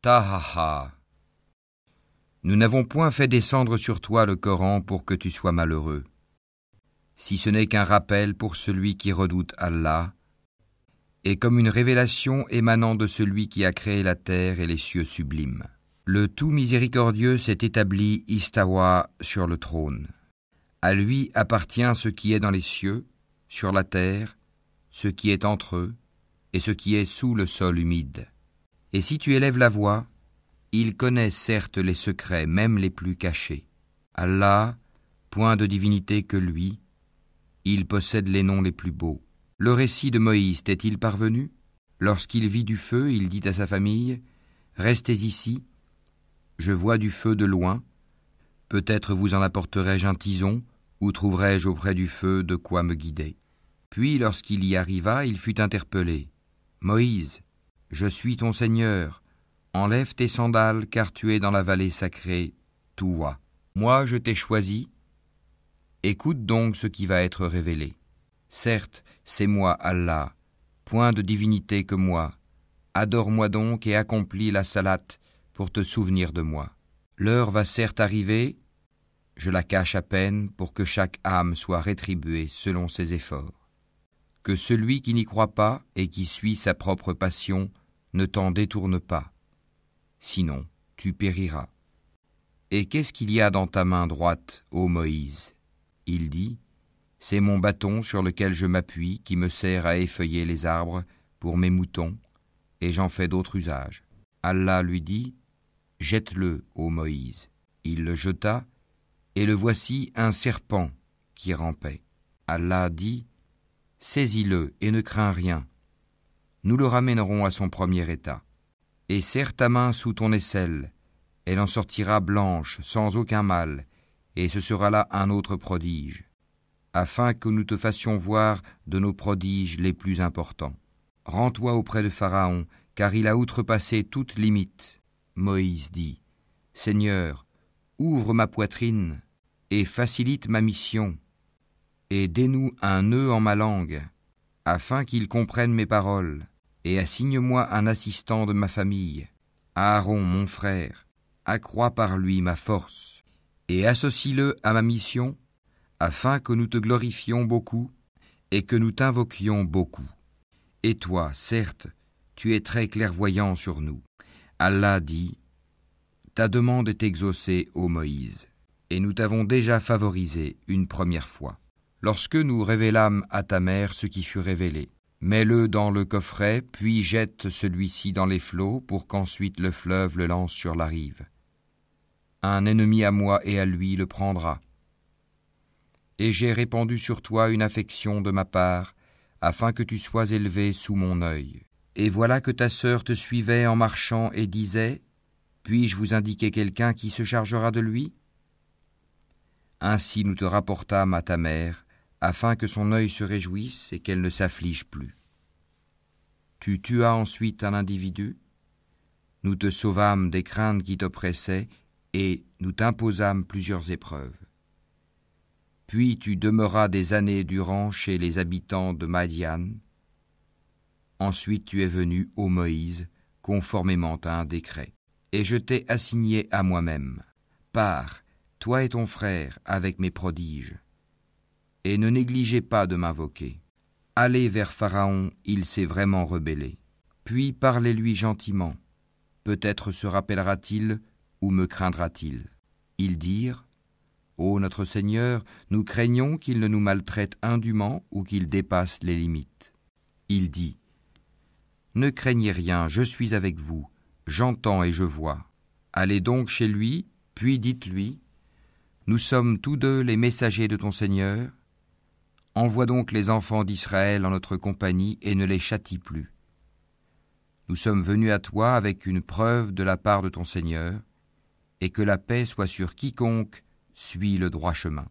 Tahaha. Nous n'avons point fait descendre sur toi le Coran pour que tu sois malheureux, si ce n'est qu'un rappel pour celui qui redoute Allah, et comme une révélation émanant de celui qui a créé la terre et les cieux sublimes. Le tout miséricordieux s'est établi istawa sur le trône. À lui appartient ce qui est dans les cieux, sur la terre, ce qui est entre eux, et ce qui est sous le sol humide. Et si tu élèves la voix, il connaît certes les secrets, même les plus cachés. Allah, point de divinité que lui, il possède les noms les plus beaux. Le récit de Moïse t'est-il parvenu? Lorsqu'il vit du feu, il dit à sa famille, « Restez ici, je vois du feu de loin, peut-être vous en apporterai-je un tison, ou trouverai-je auprès du feu de quoi me guider. » Puis lorsqu'il y arriva, il fut interpellé. « Moïse, je suis ton Seigneur, enlève tes sandales car tu es dans la vallée sacrée, Touwa. Moi je t'ai choisi, écoute donc ce qui va être révélé. Certes, c'est moi Allah, point de divinité que moi, adore-moi donc et accomplis la salate pour te souvenir de moi. L'heure va certes arriver, je la cache à peine pour que chaque âme soit rétribuée selon ses efforts. Que celui qui n'y croit pas et qui suit sa propre passion ne t'en détourne pas, sinon tu périras. Et qu'est-ce qu'il y a dans ta main droite, ô Moïse? Il dit, c'est mon bâton sur lequel je m'appuie qui me sert à effeuiller les arbres pour mes moutons, et j'en fais d'autres usages. Allah lui dit, jette-le, ô Moïse. Il le jeta, et le voici un serpent qui rampait. Allah dit, saisis-le et ne crains rien. Nous le ramènerons à son premier état. Et serre ta main sous ton aisselle, elle en sortira blanche, sans aucun mal, et ce sera là un autre prodige, afin que nous te fassions voir de nos prodiges les plus importants. Rends-toi auprès de Pharaon, car il a outrepassé toute limite. Moïse dit, Seigneur, ouvre ma poitrine et facilite ma mission, et dénoue un nœud en ma langue, afin qu'il comprenne mes paroles, et assigne-moi un assistant de ma famille, Aaron mon frère, accrois par lui ma force, et associe-le à ma mission, afin que nous te glorifions beaucoup, et que nous t'invoquions beaucoup. Et toi, certes, tu es très clairvoyant sur nous. Allah dit, ta demande est exaucée, ô Moïse, et nous t'avons déjà favorisé une première fois. Lorsque nous révélâmes à ta mère ce qui fut révélé, mets-le dans le coffret, puis jette celui-ci dans les flots pour qu'ensuite le fleuve le lance sur la rive. Un ennemi à moi et à lui le prendra. Et j'ai répandu sur toi une affection de ma part, afin que tu sois élevé sous mon œil. Et voilà que ta sœur te suivait en marchant et disait, puis-je vous indiquer quelqu'un qui se chargera de lui? Ainsi nous te rapportâmes à ta mère, afin que son œil se réjouisse et qu'elle ne s'afflige plus. Tu tuas ensuite un individu, nous te sauvâmes des craintes qui t'oppressaient, et nous t'imposâmes plusieurs épreuves. Puis tu demeuras des années durant chez les habitants de Madian. Ensuite tu es venu, ô Moïse, conformément à un décret. Et je t'ai assigné à moi-même. Pars, toi et ton frère, avec mes prodiges. Et ne négligez pas de m'invoquer. Allez vers Pharaon, il s'est vraiment rebellé. Puis parlez-lui gentiment. Peut-être se rappellera-t-il ou me craindra-t-il. Ils dirent, ô notre Seigneur, nous craignons qu'il ne nous maltraite indûment ou qu'il dépasse les limites. Il dit, ne craignez rien, je suis avec vous, j'entends et je vois. Allez donc chez lui, puis dites-lui, nous sommes tous deux les messagers de ton Seigneur. Envoie donc les enfants d'Israël en notre compagnie et ne les châtie plus. Nous sommes venus à toi avec une preuve de la part de ton Seigneur, et que la paix soit sur quiconque suit le droit chemin.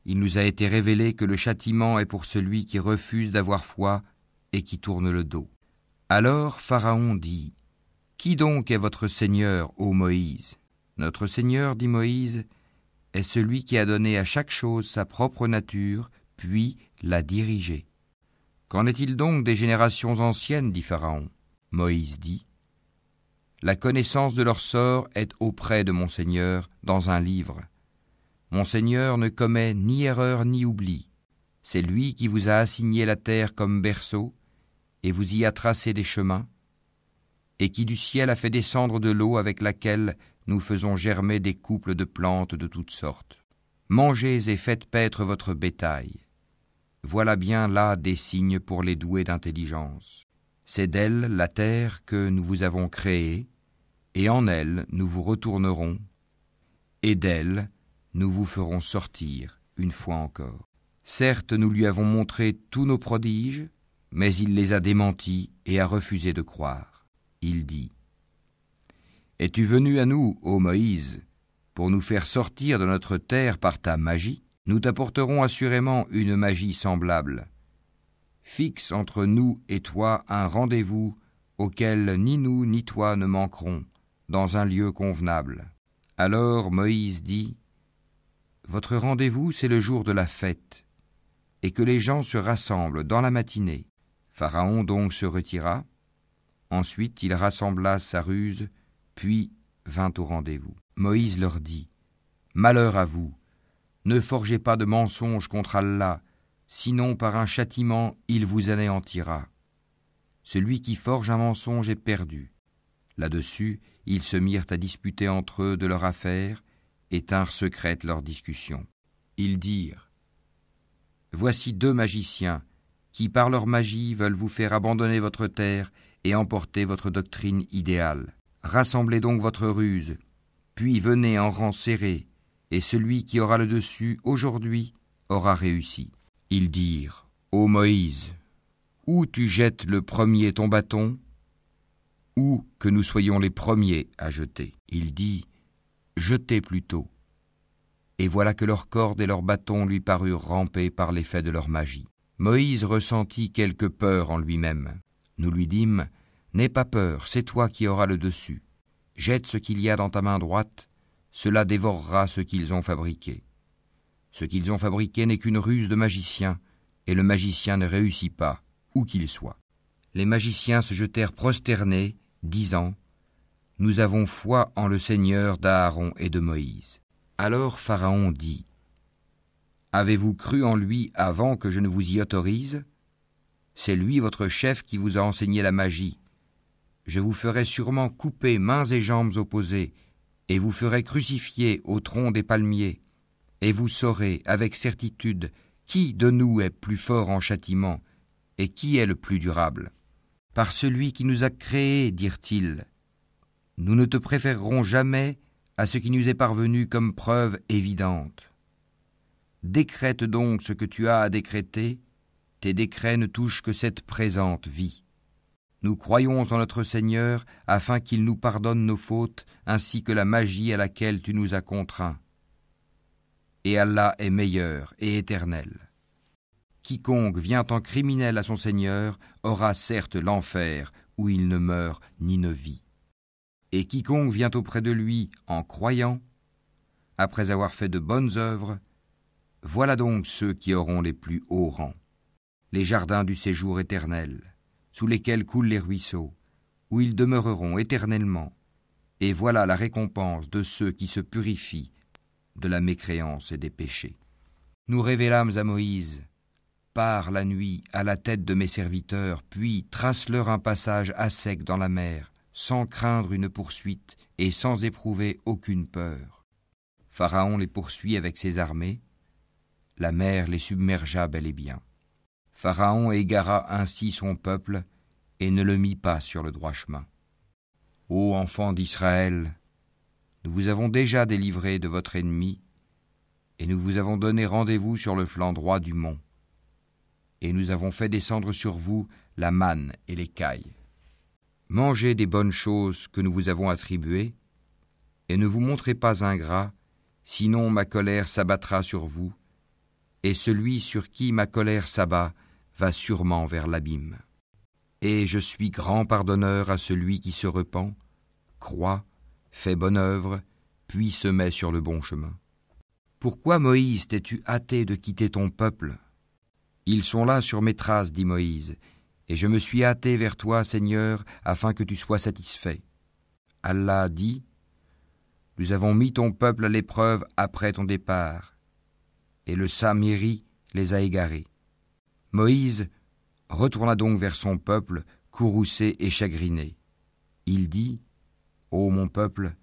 Il nous a été révélé que le châtiment est pour celui qui refuse d'avoir foi et qui tourne le dos. Alors Pharaon dit, qui donc est votre Seigneur, ô Moïse? Notre Seigneur, dit Moïse, est celui qui a donné à chaque chose sa propre nature, puis l'a dirigée. Qu'en est-il donc des générations anciennes, dit Pharaon? Moïse dit, la connaissance de leur sort est auprès de mon Seigneur dans un livre. Mon Seigneur ne commet ni erreur ni oubli. C'est lui qui vous a assigné la terre comme berceau, et vous y a tracé des chemins, et qui du ciel a fait descendre de l'eau avec laquelle nous faisons germer des couples de plantes de toutes sortes. Mangez et faites paître votre bétail. Voilà bien là des signes pour les doués d'intelligence. C'est d'elle, la terre, que nous vous avons créée, et en elle nous vous retournerons, et d'elle nous vous ferons sortir une fois encore. Certes, nous lui avons montré tous nos prodiges, mais il les a démentis et a refusé de croire. Il dit : Es-tu venu à nous, ô Moïse, pour nous faire sortir de notre terre par ta magie ? Nous t'apporterons assurément une magie semblable. Fixe entre nous et toi un rendez-vous auquel ni nous ni toi ne manquerons, dans un lieu convenable. Alors Moïse dit : Votre rendez-vous, c'est le jour de la fête, et que les gens se rassemblent dans la matinée. Pharaon donc se retira. Ensuite il rassembla sa ruse, puis vint au rendez-vous. Moïse leur dit : Malheur à vous, ne forgez pas de mensonges contre Allah, sinon par un châtiment il vous anéantira. Celui qui forge un mensonge est perdu. Là-dessus, ils se mirent à disputer entre eux de leur affaire et tinrent secrète leur discussion. Ils dirent : Voici 2 magiciens qui par leur magie veulent vous faire abandonner votre terre et emporter votre doctrine idéale. Rassemblez donc votre ruse, puis venez en rang serré, et celui qui aura le dessus aujourd'hui aura réussi. Ils dirent : Ô Moïse, ou tu jettes le premier ton bâton, ou que nous soyons les premiers à jeter. Il dit : Jetez plutôt. Et voilà que leurs cordes et leurs bâtons lui parurent ramper par l'effet de leur magie. Moïse ressentit quelque peur en lui-même. Nous lui dîmes : N'aie pas peur, c'est toi qui auras le dessus. Jette ce qu'il y a dans ta main droite, cela dévorera ce qu'ils ont fabriqué. Ce qu'ils ont fabriqué n'est qu'une ruse de magicien, et le magicien ne réussit pas, où qu'il soit. Les magiciens se jetèrent prosternés, disant : Nous avons foi en le Seigneur d'Aaron et de Moïse. Alors Pharaon dit : Avez-vous cru en lui avant que je ne vous y autorise ? C'est lui votre chef qui vous a enseigné la magie. Je vous ferai sûrement couper mains et jambes opposées, et vous ferai crucifier au tronc des palmiers, et vous saurez avec certitude qui de nous est plus fort en châtiment, et qui est le plus durable. Par celui qui nous a créés, dirent-ils, nous ne te préférerons jamais à ce qui nous est parvenu comme preuve évidente. Décrète donc ce que tu as à décréter, tes décrets ne touchent que cette présente vie. Nous croyons en notre Seigneur afin qu'il nous pardonne nos fautes ainsi que la magie à laquelle tu nous as contraints. Et Allah est meilleur et éternel. Quiconque vient en criminel à son Seigneur aura certes l'enfer où il ne meurt ni ne vit. Et quiconque vient auprès de lui en croyant, après avoir fait de bonnes œuvres, voilà donc ceux qui auront les plus hauts rangs. Les jardins du séjour éternel, sous lesquels coulent les ruisseaux, où ils demeureront éternellement, et voilà la récompense de ceux qui se purifient de la mécréance et des péchés. Nous révélâmes à Moïse : pars la nuit à la tête de mes serviteurs, puis trace-leur un passage à sec dans la mer, sans craindre une poursuite et sans éprouver aucune peur. Pharaon les poursuit avec ses armées, la mer les submergea bel et bien. Pharaon égara ainsi son peuple et ne le mit pas sur le droit chemin. Ô enfants d'Israël, nous vous avons déjà délivrés de votre ennemi, et nous vous avons donné rendez-vous sur le flanc droit du mont. Et nous avons fait descendre sur vous la manne et l'écaille. Mangez des bonnes choses que nous vous avons attribuées, et ne vous montrez pas ingrats, sinon ma colère s'abattra sur vous, et celui sur qui ma colère s'abat va sûrement vers l'abîme. Et je suis grand pardonneur à celui qui se repent, croit, fait bonne œuvre, puis se met sur le bon chemin. Pourquoi, Moïse, t'es-tu hâté de quitter ton peuple ? Ils sont là sur mes traces, dit Moïse, et je me suis hâté vers toi, Seigneur, afin que tu sois satisfait. Allah dit : Nous avons mis ton peuple à l'épreuve après ton départ, et le Samiri les a égarés. Moïse retourna donc vers son peuple, courroucé et chagriné. Il dit : Ô mon peuple,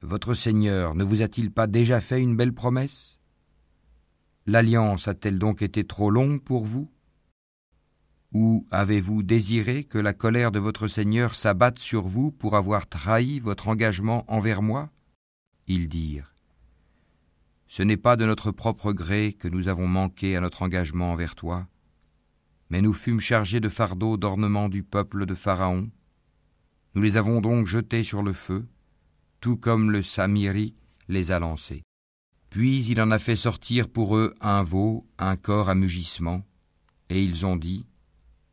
votre Seigneur ne vous a-t-il pas déjà fait une belle promesse ? L'alliance a-t-elle donc été trop longue pour vous ? Ou avez-vous désiré que la colère de votre Seigneur s'abatte sur vous pour avoir trahi votre engagement envers moi ? Ils dirent : Ce n'est pas de notre propre gré que nous avons manqué à notre engagement envers toi, mais nous fûmes chargés de fardeaux d'ornement du peuple de Pharaon. Nous les avons donc jetés sur le feu, tout comme le Samiri les a lancés. Puis il en a fait sortir pour eux un veau, un corps à mugissement, et ils ont dit :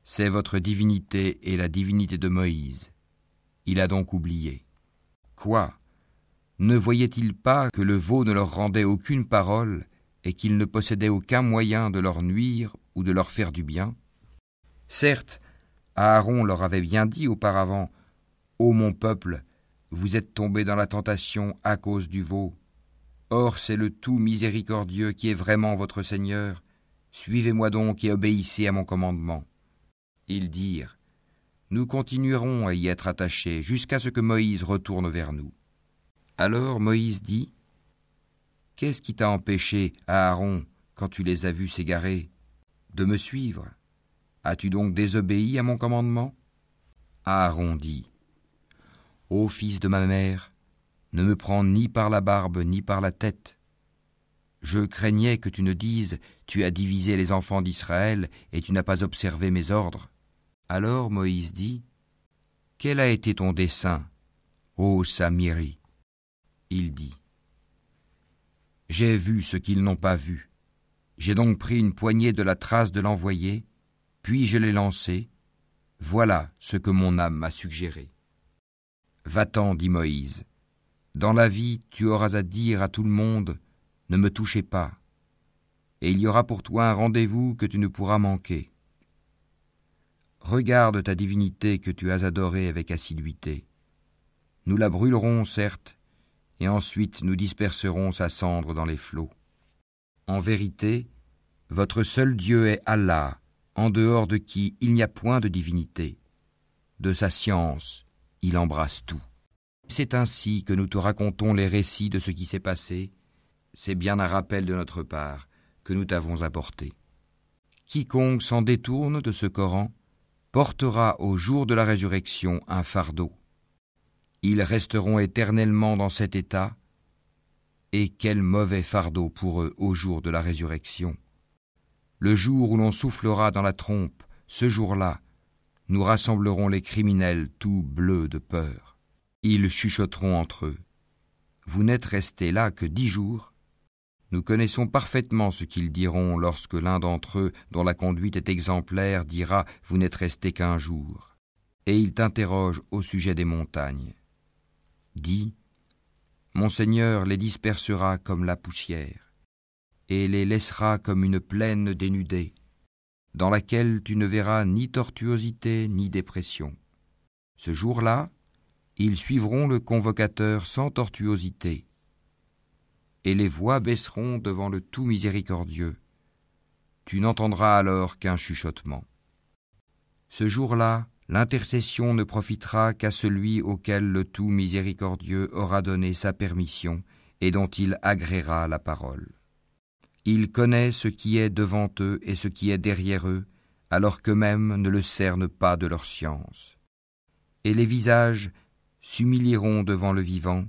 C'est votre divinité et la divinité de Moïse. Il a donc oublié. Quoi ? Ne voyait-il pas que le veau ne leur rendait aucune parole et qu'il ne possédait aucun moyen de leur nuire ou de leur faire du bien ? Certes, Aaron leur avait bien dit auparavant : Ô mon peuple, vous êtes tombés dans la tentation à cause du veau. Or c'est le tout miséricordieux qui est vraiment votre Seigneur. Suivez-moi donc et obéissez à mon commandement. Ils dirent : Nous continuerons à y être attachés jusqu'à ce que Moïse retourne vers nous. Alors Moïse dit : Qu'est-ce qui t'a empêché, Aaron, quand tu les as vus s'égarer, de me suivre ? As-tu donc désobéi à mon commandement ? Aaron dit : Ô fils de ma mère, ne me prends ni par la barbe ni par la tête. Je craignais que tu ne dises : Tu as divisé les enfants d'Israël et tu n'as pas observé mes ordres. Alors Moïse dit : Quel a été ton dessein, ô Samiri ? Il dit : J'ai vu ce qu'ils n'ont pas vu. J'ai donc pris une poignée de la trace de l'envoyé, puis je l'ai lancé. Voilà ce que mon âme m'a suggéré. Va-t'en, dit Moïse. Dans la vie, tu auras à dire à tout le monde : Ne me touchez pas. Et il y aura pour toi un rendez-vous que tu ne pourras manquer. Regarde ta divinité que tu as adorée avec assiduité. Nous la brûlerons, certes, et ensuite nous disperserons sa cendre dans les flots. En vérité, votre seul Dieu est Allah, en dehors de qui il n'y a point de divinité. De sa science, il embrasse tout. C'est ainsi que nous te racontons les récits de ce qui s'est passé. C'est bien un rappel de notre part que nous t'avons apporté. Quiconque s'en détourne de ce Coran portera au jour de la résurrection un fardeau. Ils resteront éternellement dans cet état, et quel mauvais fardeau pour eux au jour de la résurrection. Le jour où l'on soufflera dans la trompe, ce jour-là, nous rassemblerons les criminels tout bleus de peur. Ils chuchoteront entre eux : Vous n'êtes restés là que 10 jours ? Nous connaissons parfaitement ce qu'ils diront lorsque l'un d'entre eux, dont la conduite est exemplaire, dira : Vous n'êtes restés qu'1 jour. Et ils t'interrogent au sujet des montagnes. Dis : Mon Seigneur les dispersera comme la poussière, et les laissera comme une plaine dénudée, dans laquelle tu ne verras ni tortuosité ni dépression. Ce jour-là, ils suivront le convocateur sans tortuosité, et les voix baisseront devant le tout miséricordieux. Tu n'entendras alors qu'un chuchotement. Ce jour-là, l'intercession ne profitera qu'à celui auquel le tout miséricordieux aura donné sa permission et dont il agréera la parole. Il connaît ce qui est devant eux et ce qui est derrière eux, alors qu'eux-mêmes ne le cernent pas de leur science. Et les visages s'humilieront devant le vivant,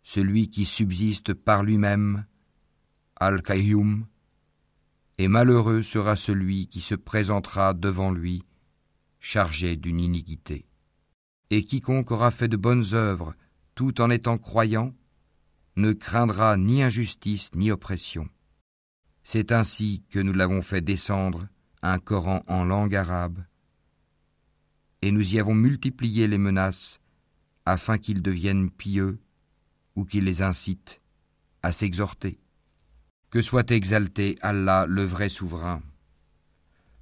celui qui subsiste par lui-même, Al-Qayyum, et malheureux sera celui qui se présentera devant lui, chargé d'une iniquité. Et quiconque aura fait de bonnes œuvres, tout en étant croyant, ne craindra ni injustice ni oppression. C'est ainsi que nous l'avons fait descendre, un Coran en langue arabe, et nous y avons multiplié les menaces, afin qu'ils deviennent pieux, ou qu'ils les incitent à s'exhorter. Que soit exalté Allah, le vrai souverain.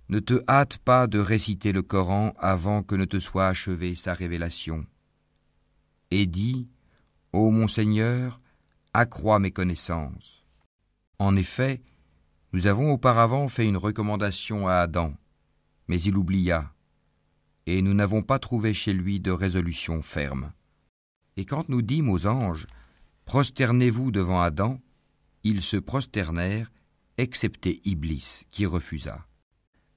Ne te hâte pas de réciter le Coran avant que ne te soit achevée sa révélation. et dis, Ô mon Seigneur, accrois mes connaissances. En effet, nous avons auparavant fait une recommandation à Adam, mais il oublia, et nous n'avons pas trouvé chez lui de résolution ferme. Et quand nous dîmes aux anges, prosternez-vous devant Adam, ils se prosternèrent, excepté Iblis, qui refusa.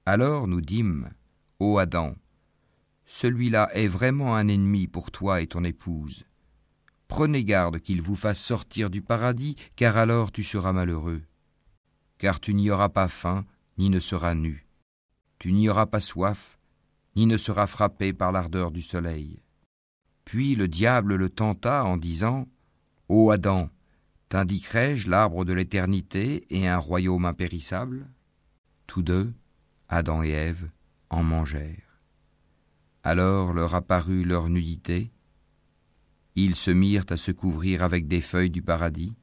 Alors nous dîmes, ô Adam, celui-là est vraiment un ennemi pour toi et ton épouse. Prenez garde qu'il vous fasse sortir du paradis, car alors tu seras malheureux. Car tu n'y auras pas faim, ni ne seras nu. Tu n'y auras pas soif, ni ne seras frappé par l'ardeur du soleil. Puis le diable le tenta en disant, Ô Adam, t'indiquerai-je l'arbre de l'éternité et un royaume impérissable ? Tous deux, Adam et Ève, en mangèrent. Alors leur apparut leur nudité. Ils se mirent à se couvrir avec des feuilles du paradis.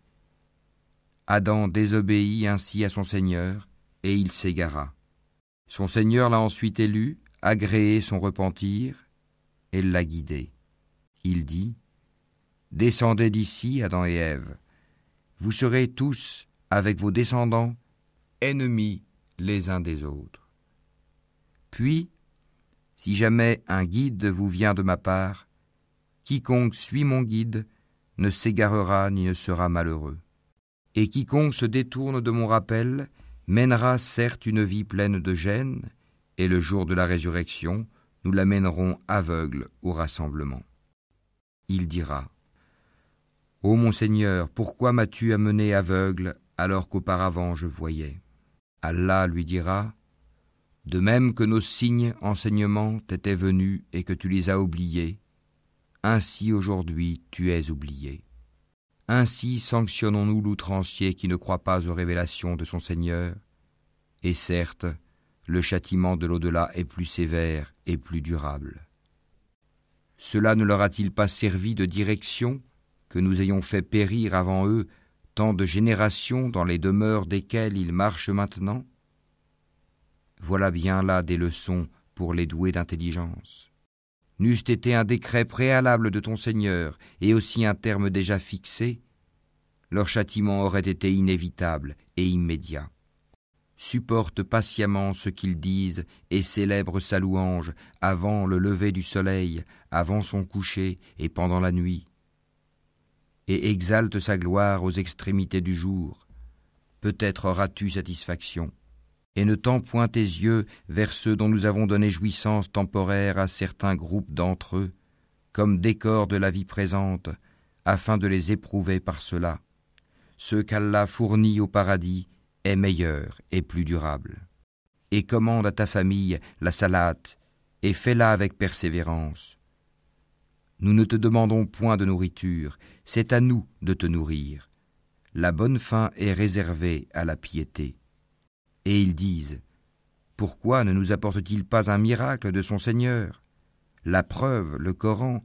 Adam désobéit ainsi à son Seigneur, et il s'égara. Son Seigneur l'a ensuite élu, agréé son repentir, et l'a guidé. Il dit, « Descendez d'ici, Adam et Ève. Vous serez tous, avec vos descendants, ennemis les uns des autres. Puis, si jamais un guide vous vient de ma part, quiconque suit mon guide ne s'égarera ni ne sera malheureux. Et quiconque se détourne de mon rappel mènera certes une vie pleine de gêne, et le jour de la résurrection, nous l'amènerons aveugle au rassemblement. Il dira, « Ô mon Seigneur, pourquoi m'as-tu amené aveugle alors qu'auparavant je voyais ?» Allah lui dira, « De même que nos signes enseignements t'étaient venus et que tu les as oubliés, ainsi aujourd'hui tu es oublié. Ainsi sanctionnons-nous l'outrancier qui ne croit pas aux révélations de son Seigneur, et certes, le châtiment de l'au-delà est plus sévère et plus durable. Cela ne leur a-t-il pas servi de direction que nous ayons fait périr avant eux tant de générations dans les demeures desquelles ils marchent maintenant ? Voilà bien là des leçons pour les doués d'intelligence. N'eût été un décret préalable de ton Seigneur et aussi un terme déjà fixé, leur châtiment aurait été inévitable et immédiat. Supporte patiemment ce qu'ils disent et célèbre sa louange avant le lever du soleil, avant son coucher et pendant la nuit. Et exalte sa gloire aux extrémités du jour. Peut-être auras-tu satisfaction. Et ne tends point tes yeux vers ceux dont nous avons donné jouissance temporaire à certains groupes d'entre eux, comme décor de la vie présente, afin de les éprouver par cela. Ce qu'Allah fournit au paradis est meilleur et plus durable. Et commande à ta famille la salate, et fais-la avec persévérance. Nous ne te demandons point de nourriture, c'est à nous de te nourrir. La bonne fin est réservée à la piété. Et ils disent, pourquoi ne nous apporte-t-il pas un miracle de son Seigneur ? La preuve, le Coran,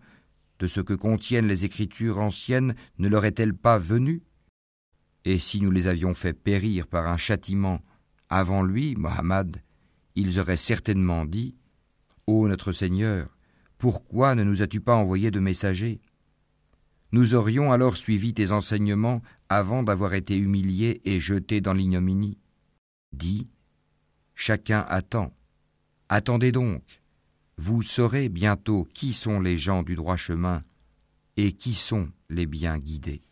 de ce que contiennent les Écritures anciennes ne leur est-elle pas venue ? Et si nous les avions fait périr par un châtiment avant lui, Mohammed, ils auraient certainement dit, ô notre Seigneur, pourquoi ne nous as-tu pas envoyé de messagers ? Nous aurions alors suivi tes enseignements avant d'avoir été humiliés et jetés dans l'ignominie. Dis, chacun attend. Attendez donc. Vous saurez bientôt qui sont les gens du droit chemin et qui sont les bien guidés.